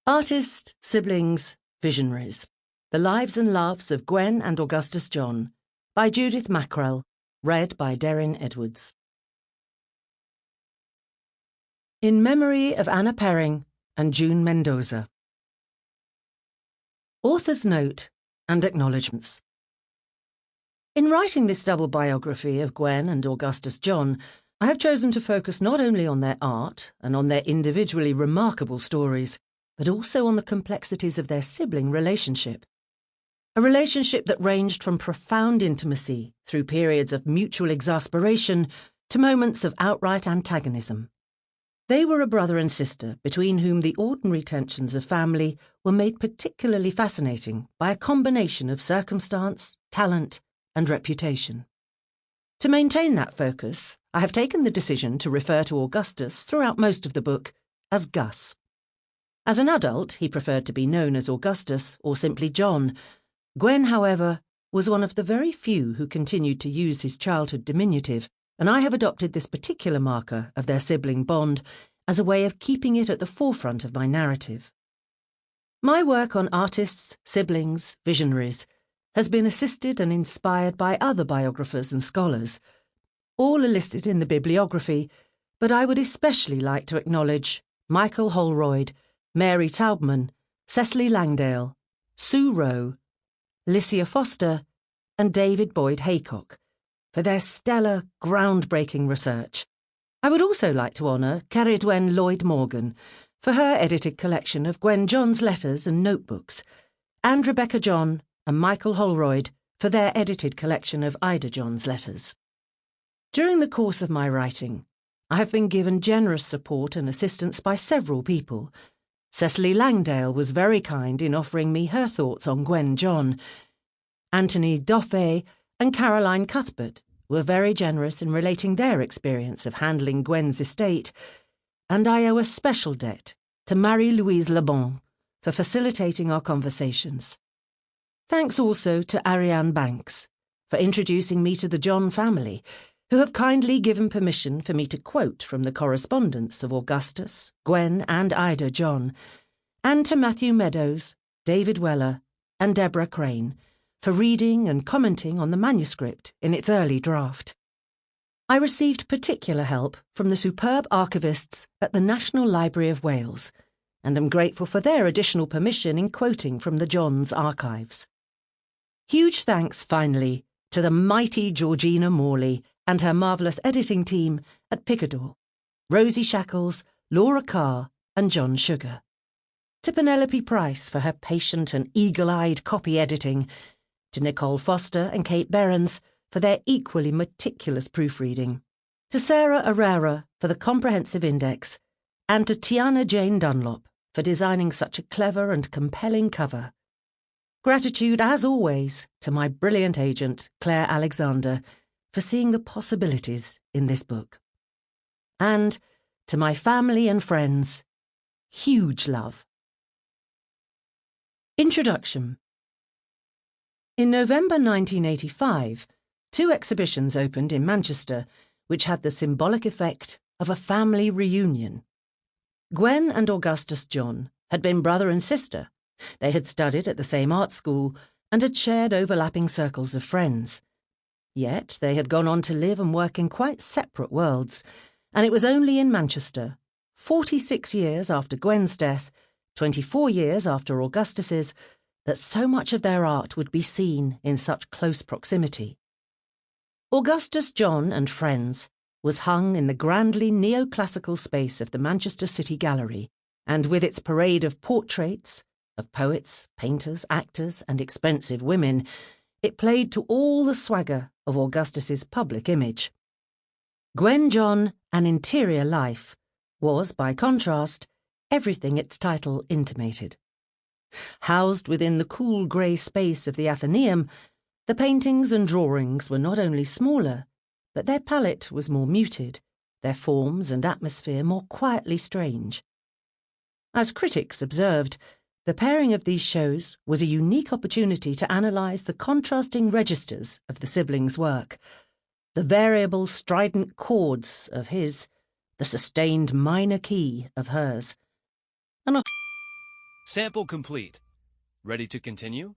Artist, Siblings, Visionaries. The Lives and Loves of Gwen and Augustus John by Judith Mackrell, read by Deryn Edwards. In memory of Anna Perring and June Mendoza. Author's note and acknowledgements. In writing this double biography of Gwen and Augustus John, I have chosen to focus not only on their art and on their individually remarkable stories, but also on the complexities of their sibling relationship. A relationship that ranged from profound intimacy through periods of mutual exasperation to moments of outright antagonism. They were a brother and sister between whom the ordinary tensions of family were made particularly fascinating by a combination of circumstance, talent, and reputation. To maintain that focus, I have taken the decision to refer to Augustus throughout most of the book as Gus. As an adult, he preferred to be known as Augustus or simply John. Gwen, however, was one of the very few who continued to use his childhood diminutive, and I have adopted this particular marker of their sibling bond as a way of keeping it at the forefront of my narrative. My work on artists, siblings, visionaries has been assisted and inspired by other biographers and scholars. All are listed in the bibliography, but I would especially like to acknowledge Michael Holroyd, Mary Taubman, Cecily Langdale, Sue Rowe, Lycia Foster, and David Boyd Haycock for their stellar, groundbreaking research. I would also like to honour Ceridwen Lloyd Morgan for her edited collection of Gwen John's letters and notebooks, and Rebecca John and Michael Holroyd for their edited collection of Ida John's letters. During the course of my writing, I have been given generous support and assistance by several people. Cecily Langdale was very kind in offering me her thoughts on Gwen John. Anthony Doffey and Caroline Cuthbert were very generous in relating their experience of handling Gwen's estate, and I owe a special debt to Marie-Louise Lebon for facilitating our conversations. Thanks also to Ariane Banks for introducing me to the John family, who have kindly given permission for me to quote from the correspondence of Augustus, Gwen and Ida John, and to Matthew Meadows, David Weller, and Deborah Crane for reading and commenting on the manuscript in its early draft. I received particular help from the superb archivists at the National Library of Wales, and am grateful for their additional permission in quoting from the Johns' archives. Huge thanks, finally, to the mighty Georgina Morley and her marvellous editing team at Picador, Rosie Shackles, Laura Carr, and John Sugar. To Penelope Price for her patient and eagle-eyed copy editing, to Nicole Foster and Kate Behrens for their equally meticulous proofreading, to Sarah Herrera for the comprehensive index, and to Tiana Jane Dunlop for designing such a clever and compelling cover. Gratitude, as always, to my brilliant agent, Claire Alexander, for seeing the possibilities in this book. And to my family and friends, huge love. Introduction. In November 1985, 2 exhibitions opened in Manchester, which had the symbolic effect of a family reunion. Gwen and Augustus John had been brother and sister. They had studied at the same art school and had shared overlapping circles of friends. Yet they had gone on to live and work in quite separate worlds, and it was only in Manchester, 46 years after Gwen's death, 24 years after Augustus's, that so much of their art would be seen in such close proximity. Augustus John and Friends was hung in the grandly neoclassical space of the Manchester City Gallery, and with its parade of portraits, of poets, painters, actors, and expensive women, it played to all the swagger of Augustus's public image. Gwen John, An Interior Life, was, by contrast, everything its title intimated. Housed within the cool grey space of the Athenaeum, the paintings and drawings were not only smaller, but their palette was more muted, their forms and atmosphere more quietly strange. As critics observed, the pairing of these shows was a unique opportunity to analyse the contrasting registers of the siblings' work, the variable strident chords of his, the sustained minor key of hers. And Sample complete. Ready to continue?